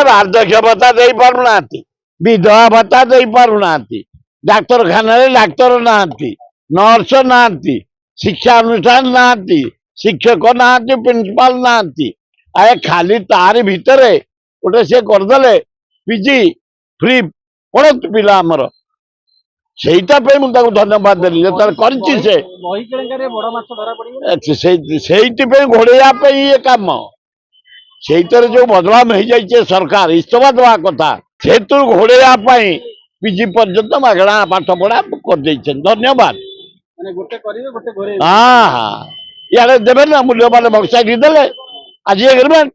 ବାର୍ଦ୍ଧକ୍ୟ ଭତ୍ତା ଦେଇପାରୁନାହାନ୍ତି, ବିଧବା ଭତ୍ତା ଦେଇପାରୁନାହାନ୍ତି, ଡାକ୍ତରଖାନାରେ ଡାକ୍ତର ନାହାନ୍ତି, ନର୍ସ ନାହାନ୍ତି, ଶିକ୍ଷା ଅନୁଷ୍ଠାନ ନାହାନ୍ତି, ଶିକ୍ଷକ ନାହାନ୍ତି, ପ୍ରିନ୍ସିପାଲ ନାହାନ୍ତି। ଆଏ ଖାଲି ତାରି ଭିତରେ ଗୋଟେ ସେ କରିଦେଲେ ପିଜି ଫ୍ରି ପଢନ୍ତୁ ପିଲା ଆମର। ସେଇଟା ପାଇଁ ମୁଁ ତାକୁ ଧନ୍ୟବାଦ ଦେଲି ଯେତେବେଳେ କରିଛି ସେ ସେଇଥିପାଇଁ ଘୋଡେଇବା ପାଇଁ ଇଏ କାମ। ସେଇଥିରେ ଯୋଉ ବଦନାମ ହେଇଯାଇଛି ସରକାର ଇସ୍ତଫା ଦେବା କଥା ସେଥିରୁ ଘୋଡେଇବା ପାଇଁ ପିଜି ପର୍ଯ୍ୟନ୍ତ ମାଗଣା ପାଠ ପଢା କରିଦେଇଛନ୍ତି। ଧନ୍ୟବାଦ। ହଁ ହଁ ଇଆଡେ ଦେବେ ନା ମୂଲ୍ୟବାନ ବକ୍ସାଇଟ ଦେଲେ ଆଜି ଏଗ୍ରିମେଣ୍ଟ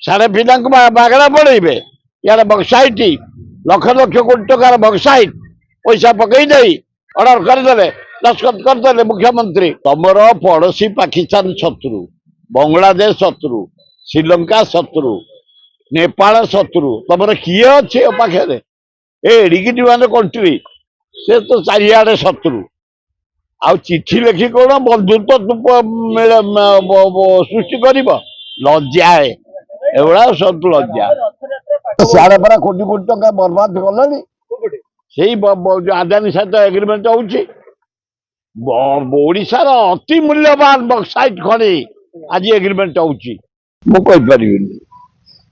ସାଢେ ପିଲାଙ୍କୁ ମାଗଣା ପଢେଇବେ। ଇଆଡେ ବକ୍ସାଇଟ ଲକ୍ଷ ଲକ୍ଷ କୋଟି ଟଙ୍କାର ବକ୍ସାଇଟ ପଇସା ପକେଇ ଦେଇ ଅର୍ଡର କରିଦେଲେ, ଦସ୍ତଖତ କରିଦେଲେ ମୁଖ୍ୟମନ୍ତ୍ରୀ। ତମର ପଡୋଶୀ ପାକିସ୍ତାନ ଶତ୍ରୁ, ବାଂଲାଦେଶ ଶତ୍ରୁ, ଶ୍ରୀଲଙ୍କା ଶତ୍ରୁ, ନେପାଳ ଶତ୍ରୁ, ତମର କିଏ ଅଛି ପାଖରେ? ଏଡିକି ମାନେ କଣ୍ଟ୍ରି ସେ ତ ଚାରିଆଡେ ଶତ୍ରୁ। ଆଉ ଚିଠି ଲେଖି କଣ ବନ୍ଧୁତ୍ୱ ସୃଷ୍ଟି କରିବ? ଲଜ୍ଜା ଏଗୁଡା ସବୁ ଲଜ୍ଜା। ସିଆଡେ ପରା କୋଟି କୋଟି ଟଙ୍କା ବର୍ବାଦ କଲେଣି। ସେଇ ଆଦାନୀ ସହିତ ଏଗ୍ରିମେଣ୍ଟ ହଉଛି। ଓଡିଶାର ଅତି ମୂଲ୍ୟବାନ ବକ୍ସାଇଟ ଖଣି ଆଜି ଏଗ୍ରିମେଣ୍ଟ ହଉଛି। ମୁଁ କହିପାରିବିନି,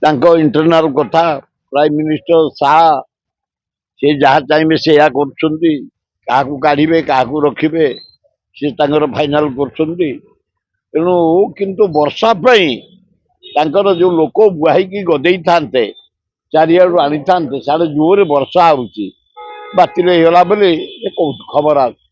ତାଙ୍କ ଇଣ୍ଟରନାଲ କଥା। ପ୍ରାଇମ ମିନିଷ୍ଟର ଶାହ ସେ ଯାହା ଚାହିଁବେ ସେଇଆ କରୁଛନ୍ତି। କାହାକୁ କାଢିବେ କାହାକୁ ରଖିବେ ସେ ତାଙ୍କର ଫାଇନାଲ କରୁଛନ୍ତି। ତେଣୁ କିନ୍ତୁ ବର୍ଷା ପାଇଁ ତାଙ୍କର ଯୋଉ ଲୋକ ବୁହାଇକି ଗଦେଇଥାନ୍ତେ, ଚାରିଆଡୁ ଆଣିଥାନ୍ତେ, ସାଡେ ଜୋରରେ ବର୍ଷା ହଉଛି, ବାତିଲ ହେଇଗଲା ବୋଲି ଖବର ଆସୁଛି।